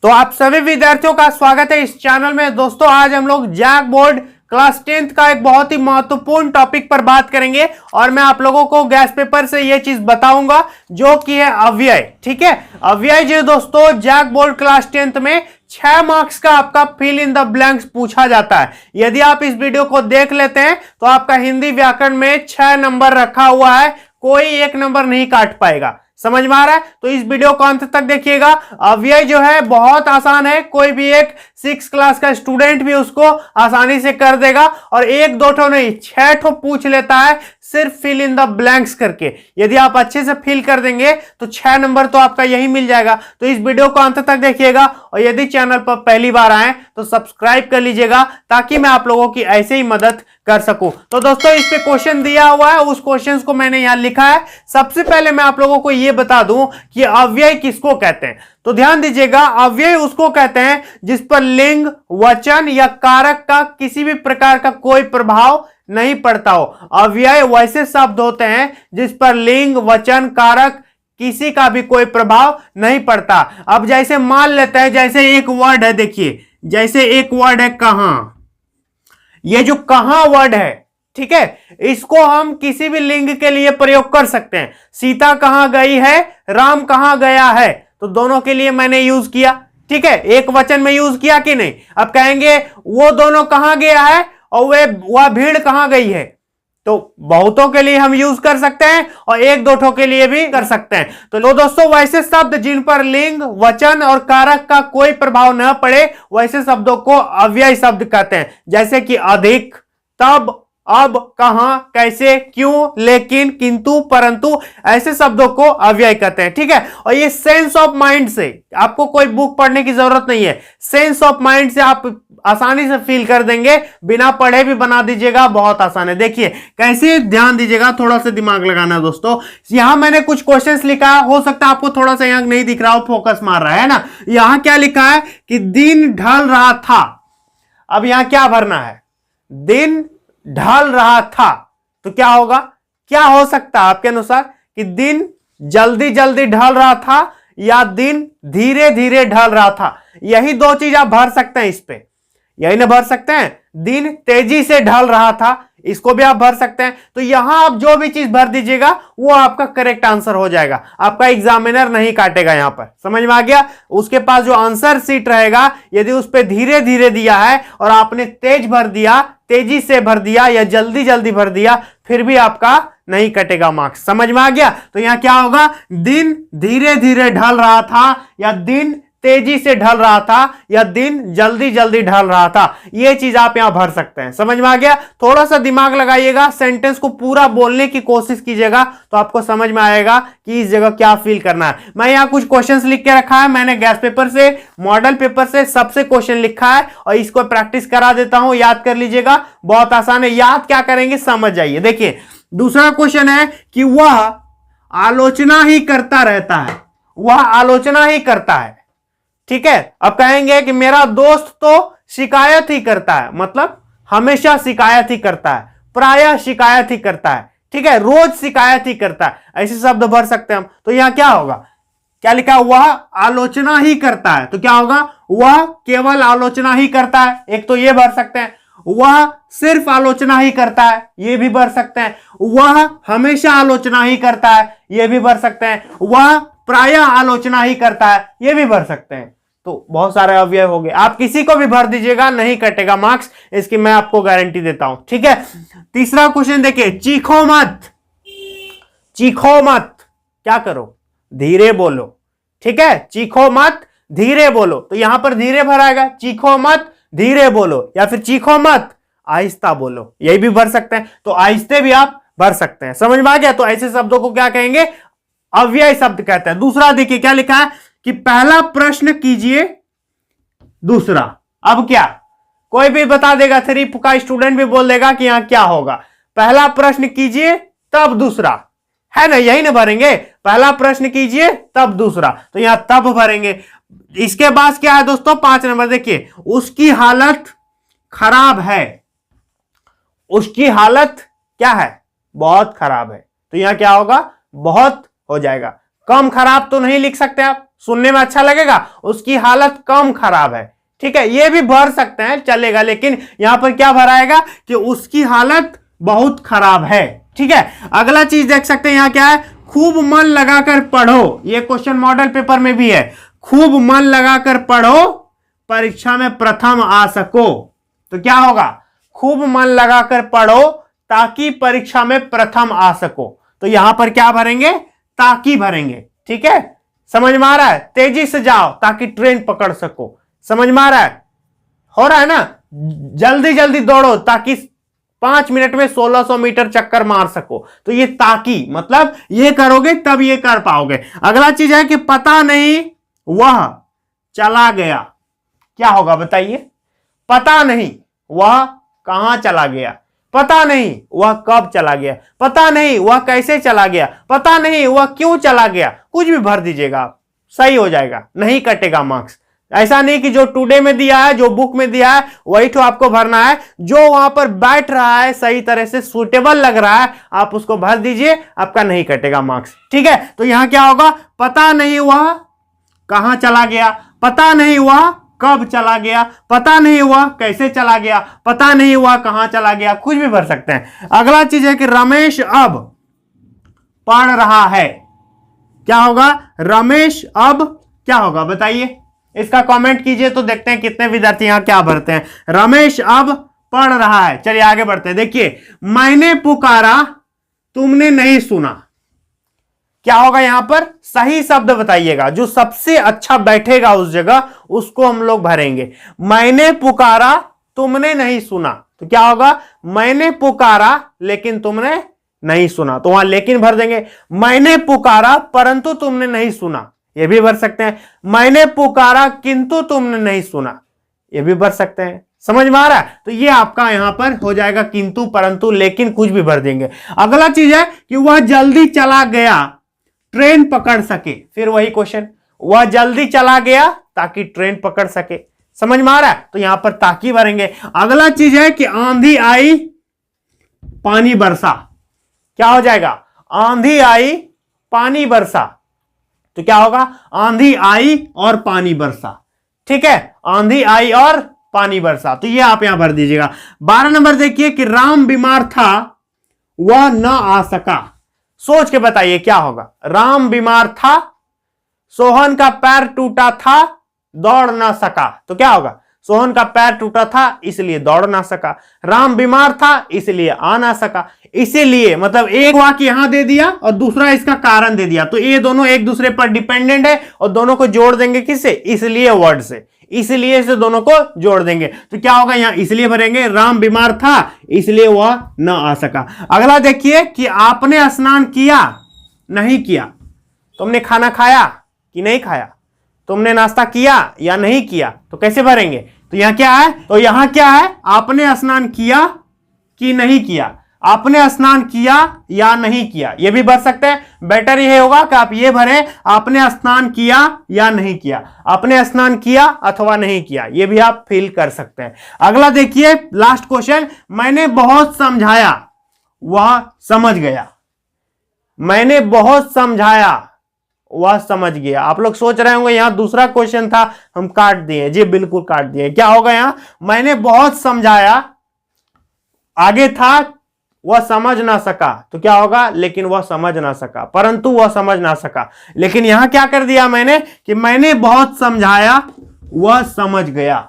तो आप सभी विद्यार्थियों का स्वागत है इस चैनल में। दोस्तों आज हम लोग जैक बोर्ड क्लास 10th का एक बहुत ही महत्वपूर्ण टॉपिक पर बात करेंगे और मैं आप लोगों को गैस पेपर से यह चीज बताऊंगा जो कि है अव्यय। ठीक है, अव्यय जो दोस्तों जैक बोर्ड क्लास 10th में 6 मार्क्स का आपका फिल इन द ब्लैंक्स पूछा जाता है। यदि आप इस वीडियो को देख लेते हैं तो आपका हिंदी व्याकरण में 6 नंबर रखा हुआ है, कोई एक नंबर नहीं काट पाएगा। समझ में आ रहा है? तो इस वीडियो को अंत तक देखिएगा। अव्यय जो है बहुत आसान है, कोई भी एक 6 क्लास का स्टूडेंट भी उसको आसानी से कर देगा और एक दो ठो नहीं 6 ठो पूछ लेता है सिर्फ फिल इन द ब्लैंक्स करके। यदि आप अच्छे से फिल कर देंगे तो 6 नंबर तो आपका यही मिल जाएगा। तो इस वीडियो को अंत तक देखिएगा और यदि चैनल पर पहली बार आए तो सब्सक्राइब कर लीजिएगा ताकि मैं आप लोगों की ऐसे ही मदद कर सकूं। तो दोस्तों इस पे क्वेश्चन दिया हुआ है, उस क्वेश्चन को मैंने यहां लिखा है। सबसे पहले मैं आप लोगों को यह बता दूं कि अव्यय किसको कहते हैं। तो ध्यान दीजिएगा, अव्यय उसको कहते हैं जिस पर लिंग, वचन या कारक का किसी भी प्रकार का कोई प्रभाव नहीं पड़ता हो। अव्यय वैसे शब्द होते हैं जिस पर लिंग, वचन, कारक किसी का भी कोई प्रभाव नहीं पड़ता। अब जैसे मान लेते हैं, जैसे एक वर्ड है, देखिए जैसे एक वर्ड है कहां। ये जो कहां वर्ड है, ठीक है, इसको हम किसी भी लिंग के लिए प्रयोग कर सकते हैं। सीता कहां गई है, राम कहां गया है, तो दोनों के लिए मैंने यूज किया। ठीक है, एक वचन में यूज किया कि नहीं। अब कहेंगे वो दोनों कहां गया है और वह भीड़ कहां गई है, तो बहुतों के लिए हम यूज कर सकते हैं और एक दो ठो के लिए भी कर सकते हैं। तो दोस्तों वैसे शब्द जिन पर लिंग, वचन और कारक का कोई प्रभाव न पड़े वैसे शब्दों को अव्यय शब्द कहते हैं। जैसे कि अधिक, तब, अब, कहां, कैसे, क्यों, लेकिन, किंतु, परंतु, ऐसे शब्दों को अव्यय कहते हैं। ठीक है, और ये सेंस ऑफ माइंड से, आपको कोई बुक पढ़ने की जरूरत नहीं है, सेंस ऑफ माइंड से आप आसानी से फील कर देंगे, बिना पढ़े भी बना दीजिएगा, बहुत आसान है। देखिए कैसे, ध्यान दीजिएगा, थोड़ा सा दिमाग लगाना है दोस्तों। यहां मैंने कुछ क्वेश्चंस लिखा, हो सकता है आपको थोड़ा सा यहां नहीं दिख रहा हो, फोकस मार रहा है ना। यहां क्या लिखा है कि दिन ढल रहा था। अब यहां क्या भरना है, दिन ढल रहा था, तो क्या होगा, क्या हो सकता है आपके अनुसार कि दिन जल्दी जल्दी ढल रहा था या दिन धीरे धीरे ढल रहा था। यही दो चीज आप भर सकते हैं इस पे, यही ना भर सकते हैं। दिन तेजी से ढल रहा था, इसको भी आप भर सकते हैं। तो यहां आप जो भी चीज भर दीजिएगा वो आपका करेक्ट आंसर हो जाएगा, आपका एग्जामिनर नहीं काटेगा। यहां पर समझ में आ गया। उसके पास जो आंसर सीट रहेगा, यदि उस पर धीरे धीरे दिया है और आपने तेज भर दिया, तेजी से भर दिया या जल्दी जल्दी भर दिया, फिर भी आपका नहीं कटेगा मार्क्स। समझ में आ गया। तो यहां क्या होगा, दिन धीरे धीरे ढल रहा था या दिन तेजी से ढल रहा था या दिन जल्दी जल्दी ढल रहा था, यह चीज आप यहां भर सकते हैं। समझ में आ गया। थोड़ा सा दिमाग लगाइएगा, सेंटेंस को पूरा बोलने की कोशिश कीजिएगा तो आपको समझ में आएगा कि इस जगह क्या फील करना है। मैं यहां कुछ क्वेश्चंस लिख के रखा है, मैंने गैस पेपर से, मॉडल पेपर से सबसे क्वेश्चन लिखा है और इसको प्रैक्टिस करा देता हूं, याद कर लीजिएगा। बहुत आसान है, याद क्या करेंगे समझ जाइए। देखिए दूसरा क्वेश्चन है कि वह आलोचना ही करता रहता है, वह आलोचना ही करता है। ठीक है, अब कहेंगे कि मेरा दोस्त तो शिकायत ही करता है, मतलब हमेशा शिकायत ही करता है, प्रायः शिकायत ही करता है। ठीक है, रोज शिकायत ही करता है, ऐसे शब्द भर सकते हैं हम। तो यहां क्या होगा, क्या लिखा है, वह आलोचना ही करता है, तो क्या होगा, वह केवल आलोचना ही करता है। एक तो ये भर सकते हैं, वह सिर्फ आलोचना ही करता है, ये भी भर सकते हैं। वह हमेशा आलोचना ही करता है, ये भी भर सकते हैं। वह प्रायः आलोचना ही करता है, ये भी भर सकते हैं। तो बहुत सारे अव्यय हो गए, आप किसी को भी भर दीजिएगा नहीं कटेगा मार्क्स, इसकी मैं आपको गारंटी देता हूं। ठीक है, तीसरा क्वेश्चन देखिए, चीखो मत, चीखो मत, क्या करो, धीरे बोलो। ठीक है, चीखो मत, धीरे बोलो, तो यहां पर धीरे भराएगा, चीखो मत, धीरे बोलो, या फिर चीखो मत, आहिस्ता बोलो, यही भी भर सकते हैं। तो आहिस्ते भी आप भर सकते हैं। समझ में आ गया। तो ऐसे शब्दों को क्या कहेंगे, अव्यय शब्द कहते हैं। दूसरा देखिए क्या लिखा है कि पहला प्रश्न कीजिए दूसरा। अब क्या, कोई भी बता देगा, 3 का स्टूडेंट भी बोल देगा कि यहां क्या होगा, पहला प्रश्न कीजिए तब दूसरा, है ना, यही ना भरेंगे, पहला प्रश्न कीजिए तब दूसरा, तो यहां तब भरेंगे। इसके बाद क्या है दोस्तों, 5 नंबर देखिए, उसकी हालत खराब है, उसकी हालत क्या है, बहुत खराब है, तो यहां क्या होगा, बहुत हो जाएगा। कम खराब तो नहीं लिख सकते आप, सुनने में अच्छा लगेगा, उसकी हालत कम खराब है। ठीक है, ये भी भर सकते हैं चलेगा, लेकिन यहां पर क्या भराएगा कि उसकी हालत बहुत खराब है। ठीक है, अगला चीज देख सकते हैं यहां क्या है, खूब मन लगाकर पढ़ो। ये क्वेश्चन मॉडल पेपर में भी है, खूब मन लगाकर पढ़ो परीक्षा में प्रथम आ सको। तो क्या होगा, खूब मन लगाकर पढ़ो ताकि परीक्षा में प्रथम आ सको। तो यहां पर क्या भरेंगे, ताकि भरेंगे। ठीक है, समझ में आ रहा है, तेजी से जाओ ताकि ट्रेन पकड़ सको। समझ में आ रहा है, हो रहा है ना, जल्दी जल्दी दौड़ो ताकि 5 मिनट में 1600 मीटर चक्कर मार सको। तो ये ताकि मतलब ये करोगे तब ये कर पाओगे। अगला चीज है कि पता नहीं वह चला गया। क्या होगा बताइए, पता नहीं वह कहां चला गया, पता नहीं वह कब चला गया, पता नहीं वह कैसे चला गया, पता नहीं वह क्यों चला गया। कुछ भी भर दीजिएगा आप, सही हो जाएगा, नहीं कटेगा मार्क्स। ऐसा नहीं कि जो टुडे में दिया है, जो बुक में दिया है वही तो आपको भरना है। जो वहां पर बैठ रहा है, सही तरह से सूटेबल लग रहा है, आप उसको भर दीजिए, आपका नहीं कटेगा मार्क्स। ठीक है, तो यहां क्या होगा, पता नहीं वह कहां चला गया, पता नहीं वह कब चला गया, पता नहीं वह कैसे चला गया, पता नहीं वह कहां चला गया। कुछ भी भर सकते हैं। अगला चीज है कि रमेश अब पढ़ रहा है। क्या होगा, रमेश अब क्या होगा बताइए, इसका कमेंट कीजिए तो देखते हैं कितने विद्यार्थी यहां क्या भरते हैं। रमेश अब पढ़ रहा है। चलिए आगे बढ़ते हैं। देखिए, मैंने पुकारा तुमने नहीं सुना। क्या होगा यहां पर, सही शब्द बताइएगा, जो सबसे अच्छा बैठेगा उस जगह उसको हम लोग भरेंगे। मैंने पुकारा तुमने नहीं सुना, तो क्या होगा, मैंने पुकारा लेकिन तुमने नहीं सुना, तो वहां लेकिन भर देंगे। मैंने पुकारा परंतु तुमने नहीं सुना, यह भी भर सकते हैं। मैंने पुकारा किंतु तुमने नहीं सुना, यह भी भर सकते हैं। समझ में आ रहा है, तो ये आपका यहां पर हो जाएगा किंतु परंतु लेकिन, कुछ भी भर देंगे। अगला चीज है कि वह जल्दी चला गया ट्रेन पकड़ सके। फिर वही क्वेश्चन, वह जल्दी चला गया ताकि ट्रेन पकड़ सके। समझ में आ रहा है, तो यहां पर ताकि भरेंगे। अगला चीज है कि आंधी आई पानी बरसा। क्या हो जाएगा, आंधी आई पानी बरसा, तो क्या होगा, आंधी आई और पानी बरसा। ठीक है, आंधी आई और पानी बरसा, तो ये आप यहां भर दीजिएगा। 12 नंबर देखिए कि राम बीमार था वह न आ सका। सोच के बताइए क्या होगा, राम बीमार था, सोहन का पैर टूटा था, दौड़ ना सका, तो क्या होगा, सोहन का पैर टूटा था इसलिए दौड़ ना सका, राम बीमार था इसलिए आ ना सका। इसीलिए मतलब एक वाक्य यहां दे दिया और दूसरा इसका कारण दे दिया, तो ये दोनों एक दूसरे पर डिपेंडेंट है और दोनों को जोड़ देंगे किससे, इसलिए वर्ड से, इसलिए से दोनों को जोड़ देंगे। तो क्या होगा, यहां इसलिए भरेंगे, राम बीमार था इसलिए वह न आ सका। अगला देखिए कि आपने स्नान किया नहीं किया, तुमने खाना खाया कि नहीं खाया, तुमने नाश्ता किया या नहीं किया, तो कैसे भरेंगे, तो यहां क्या है, तो यहां क्या है, आपने स्नान किया कि नहीं किया, आपने स्नान किया या नहीं किया, यह भी भर सकते हैं। बेटर यह होगा कि आप ये भरें, आपने स्नान किया या नहीं किया, आपने स्नान किया अथवा नहीं किया, यह भी आप फिल कर सकते हैं। अगला देखिए लास्ट क्वेश्चन, मैंने बहुत समझाया वह समझ गया, मैंने बहुत समझाया वह समझ गया। आप लोग सोच रहे होंगे यहां दूसरा क्वेश्चन था हम काट दिए, जी बिल्कुल काट दिए। क्या होगा यहां, मैंने बहुत समझाया, आगे था वह समझ ना सका, तो क्या होगा, लेकिन वह समझ ना सका, परंतु वह समझ ना सका। लेकिन यहां क्या कर दिया मैंने कि मैंने बहुत समझाया वह समझ गया,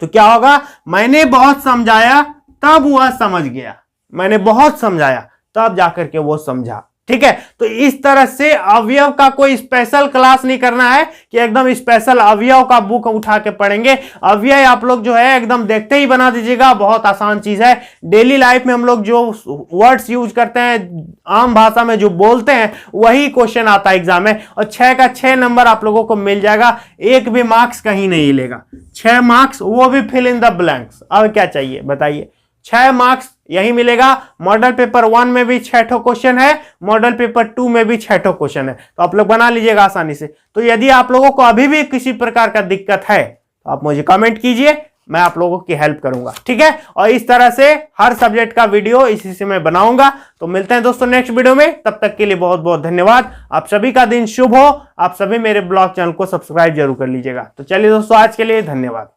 तो क्या होगा, मैंने बहुत समझाया तब वह समझ गया, मैंने बहुत समझाया तब जाकर के वो समझा। ठीक है, तो इस तरह से अवयव का कोई स्पेशल क्लास नहीं करना है कि एकदम स्पेशल अवयव का बुक उठा के पढ़ेंगे। अवयव आप लोग जो है एकदम देखते ही बना दीजिएगा, बहुत आसान चीज है। डेली लाइफ में हम लोग जो वर्ड्स यूज करते हैं, आम भाषा में जो बोलते हैं, वही क्वेश्चन आता है एग्जाम में, और 6 का 6 नंबर आप लोगों को मिल जाएगा, एक भी मार्क्स कहीं नहीं लेगा, 6 मार्क्स, वो भी फिल इन द ब्लैंक्स। अब क्या चाहिए बताइए, 6 मार्क्स यही मिलेगा। मॉडल पेपर 1 में भी 6 क्वेश्चन है, मॉडल पेपर 2 में भी 6 क्वेश्चन है, तो आप लोग बना लीजिएगा आसानी से। तो यदि आप लोगों को अभी भी किसी प्रकार का दिक्कत है तो आप मुझे कमेंट कीजिए, मैं आप लोगों की हेल्प करूंगा, ठीक है। और इस तरह से हर सब्जेक्ट का वीडियो इसी से मैं बनाऊंगा। तो मिलते हैं दोस्तों नेक्स्ट वीडियो में, तब तक के लिए बहुत बहुत धन्यवाद। आप सभी का दिन शुभ हो। आप सभी मेरे ब्लॉग चैनल को सब्सक्राइब जरूर कर लीजिएगा। तो चलिए दोस्तों, आज के लिए धन्यवाद।